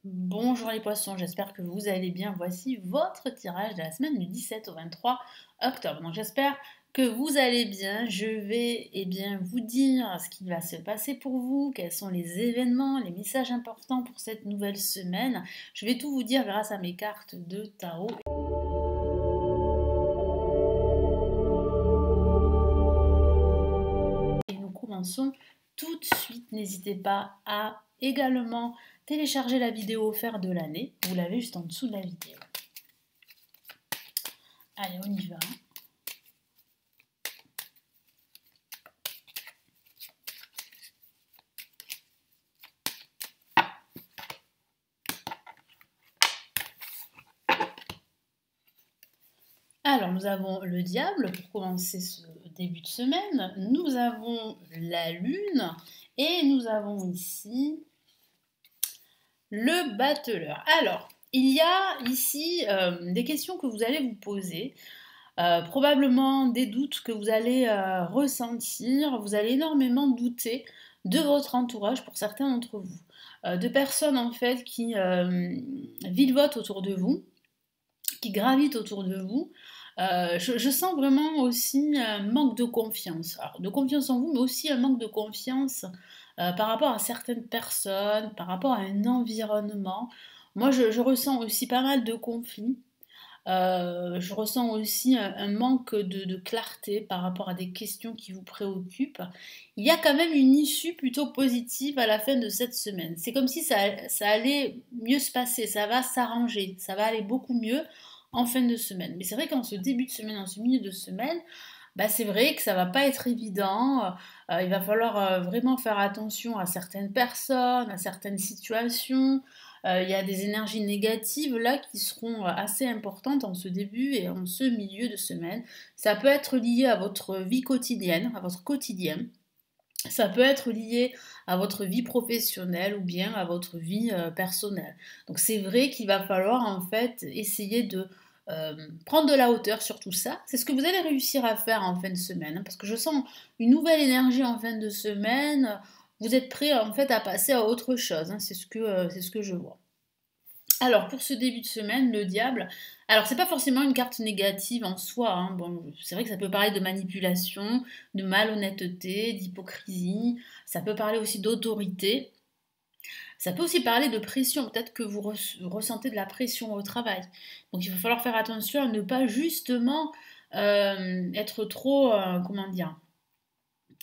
Bonjour les poissons, j'espère que vous allez bien. Voici votre tirage de la semaine du 17 au 23 octobre. Donc j'espère que vous allez bien. Je vais vous dire ce qui va se passer pour vous, quels sont les événements, les messages importants pour cette nouvelle semaine. Je vais tout vous dire grâce à mes cartes de tarot. Et nous commençons tout de suite. N'hésitez pas à également télécharger la vidéo offerte de l'année. Vous l'avez juste en dessous de la vidéo. Allez, on y va. Alors, nous avons le diable pour commencer ce début de semaine. Nous avons la lune et nous avons ici le battleur. Alors, il y a ici des questions que vous allez vous poser. Probablement des doutes que vous allez ressentir. Vous allez énormément douter de votre entourage pour certains d'entre vous. De personnes en fait qui virevoltent autour de vous, qui gravitent autour de vous. Je sens vraiment aussi un manque de confiance. Alors, de confiance en vous, mais aussi un manque de confiance par rapport à certaines personnes, par rapport à un environnement. Moi, je ressens aussi pas mal de conflits. Je ressens aussi un manque de clarté par rapport à des questions qui vous préoccupent. Il y a quand même une issue plutôt positive à la fin de cette semaine. C'est comme si ça allait mieux se passer, ça va s'arranger, ça va aller beaucoup mieux en fin de semaine. Mais c'est vrai qu'en ce début de semaine, en ce milieu de semaine, bah c'est vrai que ça va pas être évident. Il va falloir vraiment faire attention à certaines personnes, à certaines situations. Il y a des énergies négatives là qui seront assez importantes en ce début et en ce milieu de semaine. Ça peut être lié à votre vie quotidienne, à votre quotidien. Ça peut être lié à votre vie professionnelle ou bien à votre vie personnelle. Donc c'est vrai qu'il va falloir en fait essayer de prendre de la hauteur sur tout ça. C'est ce que vous allez réussir à faire en fin de semaine, hein, parce que je sens une nouvelle énergie en fin de semaine. Vous êtes prêt en fait à passer à autre chose, hein, c'est ce que je vois. Alors pour ce début de semaine, le diable, alors c'est pas forcément une carte négative en soi, hein. Bon, c'est vrai que ça peut parler de manipulation, de malhonnêteté, d'hypocrisie, ça peut parler aussi d'autorité, ça peut aussi parler de pression, peut-être que vous ressentez de la pression au travail. Donc il va falloir faire attention à ne pas justement être trop, comment dire,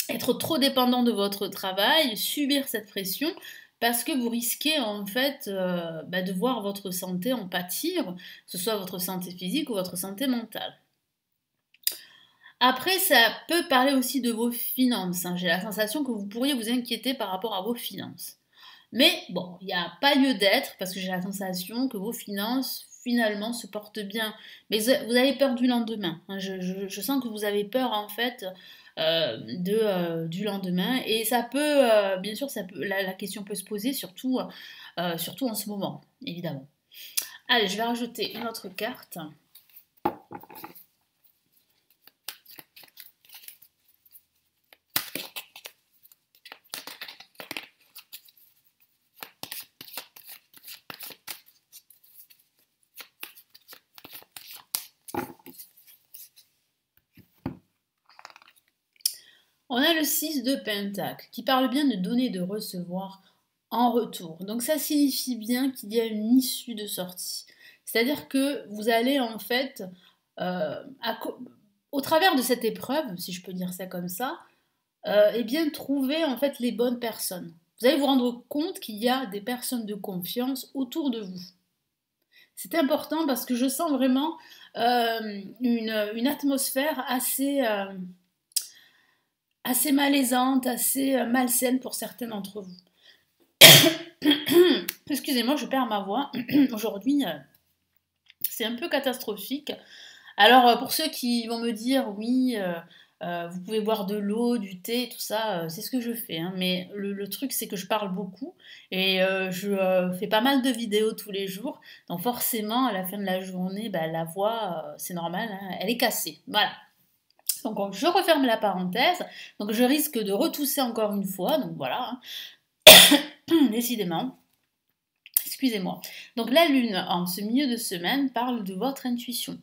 être trop dépendant de votre travail, subir cette pression, parce que vous risquez en fait de voir votre santé en pâtir, que ce soit votre santé physique ou votre santé mentale. Après, ça peut parler aussi de vos finances, hein. J'ai la sensation que vous pourriez vous inquiéter par rapport à vos finances. Mais bon, il n'y a pas lieu d'être parce que j'ai la sensation que vos finances finalement se portent bien. Mais vous avez peur du lendemain, hein. Je sens que vous avez peur en fait du lendemain. Et ça peut, bien sûr, la question peut se poser, surtout en ce moment, évidemment. Allez, je vais rajouter une autre carte. On a le 6 de Pentacle qui parle bien de donner et de recevoir en retour. Donc ça signifie bien qu'il y a une issue de sortie. C'est-à-dire que vous allez en fait, euh, au travers de cette épreuve, si je peux dire ça comme ça, bien trouver en fait les bonnes personnes. Vous allez vous rendre compte qu'il y a des personnes de confiance autour de vous. C'est important parce que je sens vraiment une atmosphère assez malaisante, assez malsaine pour certains d'entre vous. Excusez-moi, je perds ma voix. Aujourd'hui, c'est un peu catastrophique. Alors, pour ceux qui vont me dire, oui, vous pouvez boire de l'eau, du thé, tout ça, c'est ce que je fais, hein. Mais le truc, c'est que je parle beaucoup et je fais pas mal de vidéos tous les jours. Donc, forcément, à la fin de la journée, bah, la voix, c'est normal, hein, elle est cassée. Voilà. Donc, je referme la parenthèse. Donc, je risque de retousser encore une fois. Donc, voilà, hein. Décidément. excusez-moi. Donc la lune en ce milieu de semaine parle de votre intuition.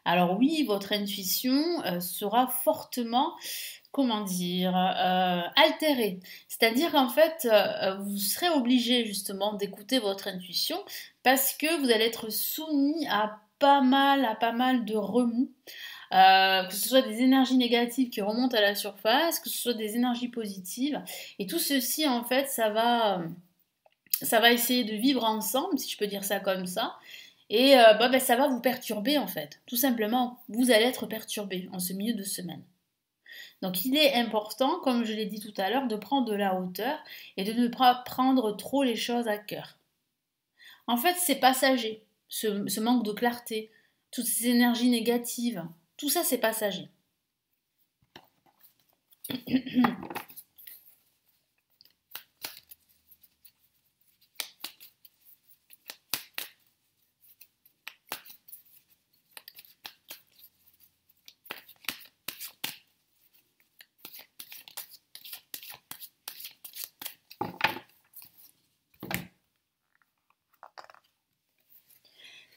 Alors oui, votre intuition sera fortement, comment dire, altérée. C'est-à-dire qu'en fait, vous serez obligé justement d'écouter votre intuition parce que vous allez être soumis à pas mal de remous. Que ce soit des énergies négatives qui remontent à la surface, que ce soit des énergies positives. Et tout ceci, en fait, ça va essayer de vivre ensemble, si je peux dire ça comme ça. Et ça va vous perturber, en fait. Tout simplement, vous allez être perturbé en ce milieu de semaine. Donc il est important, comme je l'ai dit tout à l'heure, de prendre de la hauteur et de ne pas prendre trop les choses à cœur. En fait, c'est passager, ce manque de clarté, toutes ces énergies négatives, tout ça c'est passager.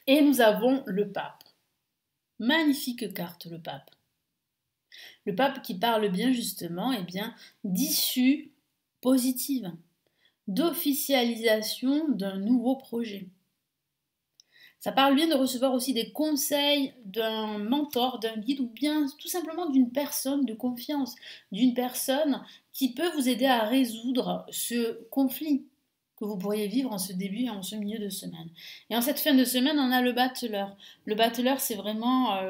Et nous avons le pape. Magnifique carte, le pape. Le pape qui parle bien justement d'issue positive, d'officialisation d'un nouveau projet. Ça parle bien de recevoir aussi des conseils d'un mentor, d'un guide ou bien tout simplement d'une personne de confiance, d'une personne qui peut vous aider à résoudre ce conflit que vous pourriez vivre en ce début et en ce milieu de semaine. Et en cette fin de semaine, on a le battleur. Le battleur, c'est vraiment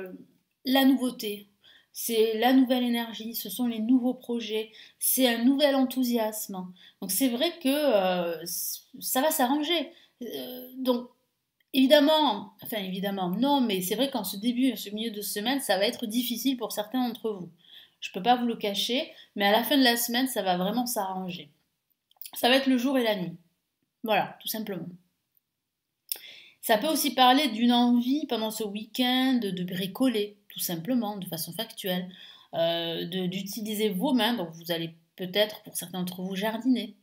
la nouveauté. C'est la nouvelle énergie, ce sont les nouveaux projets, c'est un nouvel enthousiasme. Donc c'est vrai que ça va s'arranger. Donc évidemment, non, mais c'est vrai qu'en ce début, ce milieu de semaine, ça va être difficile pour certains d'entre vous. Je ne peux pas vous le cacher, mais à la fin de la semaine, ça va vraiment s'arranger. Ça va être le jour et la nuit. Voilà, tout simplement. Ça peut aussi parler d'une envie pendant ce week-end de bricoler, tout simplement, de façon factuelle, d'utiliser vos mains, donc vous allez peut-être, pour certains d'entre vous, jardiner.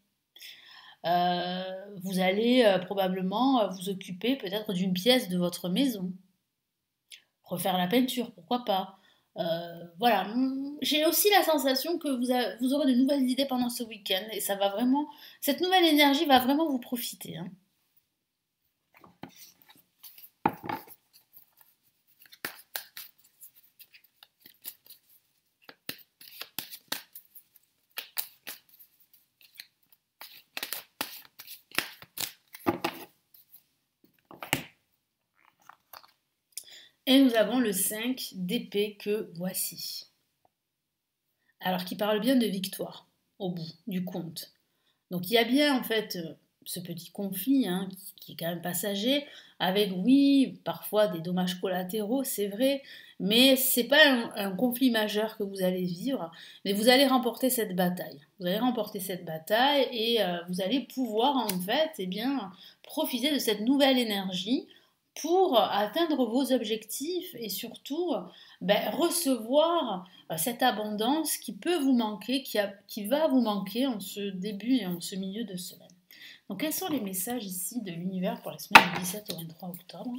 Vous allez probablement vous occuper peut-être d'une pièce de votre maison. Refaire la peinture, pourquoi pas. Voilà, j'ai aussi la sensation que vous aurez de nouvelles idées pendant ce week-end et ça va vraiment, cette nouvelle énergie va vraiment vous profiter, hein. Et nous avons le 5 d'épée que voici. Alors qui parle bien de victoire au bout du compte. Donc il y a bien en fait ce petit conflit qui est quand même passager, avec oui, parfois des dommages collatéraux, c'est vrai, mais c'est pas un conflit majeur que vous allez vivre, mais vous allez remporter cette bataille. Vous allez remporter cette bataille et vous allez pouvoir en fait profiter de cette nouvelle énergie pour atteindre vos objectifs et surtout recevoir cette abondance qui peut vous manquer, qui va vous manquer en ce début et en ce milieu de semaine. Donc quels sont les messages ici de l'univers pour la semaine du 17 au 23 octobre?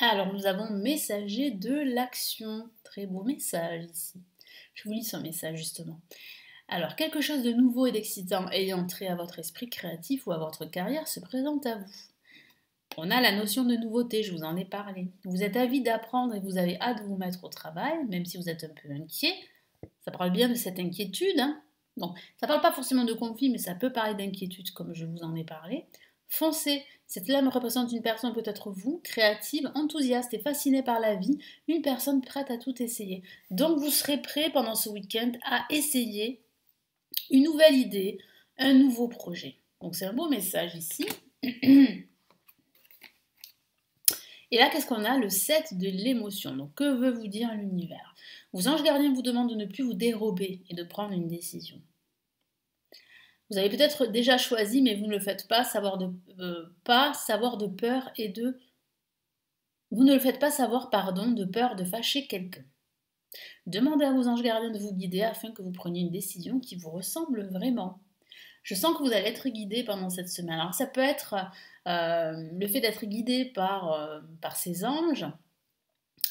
Alors, nous avons messager de l'action. Très beau message ici. Je vous lis son message justement. Alors, quelque chose de nouveau et d'excitant ayant trait à votre esprit créatif ou à votre carrière se présente à vous. On a la notion de nouveauté, je vous en ai parlé. Vous êtes avide d'apprendre et vous avez hâte de vous mettre au travail, même si vous êtes un peu inquiet. Ça parle bien de cette inquiétude. Donc, ça ne parle pas forcément de conflit, mais ça peut parler d'inquiétude, comme je vous en ai parlé. Foncez. Cette lame représente une personne, peut-être vous, créative, enthousiaste et fascinée par la vie, une personne prête à tout essayer. Donc vous serez prêt pendant ce week-end à essayer une nouvelle idée, un nouveau projet. Donc c'est un beau message ici. Et là, qu'est-ce qu'on a? Le 7 de l'émotion. Donc, que veut vous dire l'univers? Vos anges gardiens vous demandent de ne plus vous dérober et de prendre une décision. Vous avez peut-être déjà choisi, mais vous ne le faites pas, savoir de peur et de... Vous ne le faites pas savoir, pardon, de peur de fâcher quelqu'un. Demandez à vos anges gardiens de vous guider afin que vous preniez une décision qui vous ressemble vraiment. Je sens que vous allez être guidé pendant cette semaine. Alors ça peut être le fait d'être guidé par ces anges,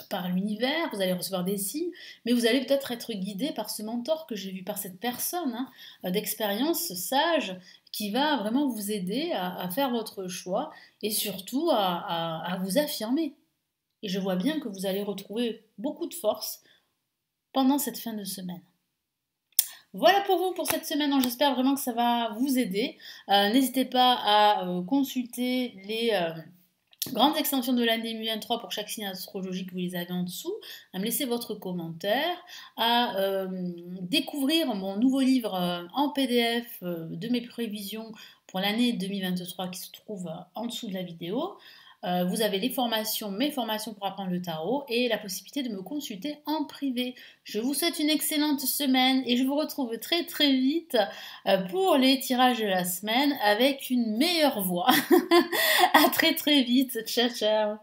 par l'univers, vous allez recevoir des signes, mais vous allez peut-être être guidé par ce mentor que j'ai vu, par cette personne d'expérience sage qui va vraiment vous aider à faire votre choix et surtout à vous affirmer. Et je vois bien que vous allez retrouver beaucoup de force pendant cette fin de semaine. Voilà pour vous pour cette semaine, j'espère vraiment que ça va vous aider. N'hésitez pas à consulter les grandes extensions de l'année 2023 pour chaque signe astrologique, vous les avez en dessous, à me laisser votre commentaire, à découvrir mon nouveau livre en PDF de mes prévisions pour l'année 2023 qui se trouve en dessous de la vidéo. Vous avez mes formations pour apprendre le tarot et la possibilité de me consulter en privé. Je vous souhaite une excellente semaine et je vous retrouve très très vite pour les tirages de la semaine avec une meilleure voix. À très très vite. Ciao ciao.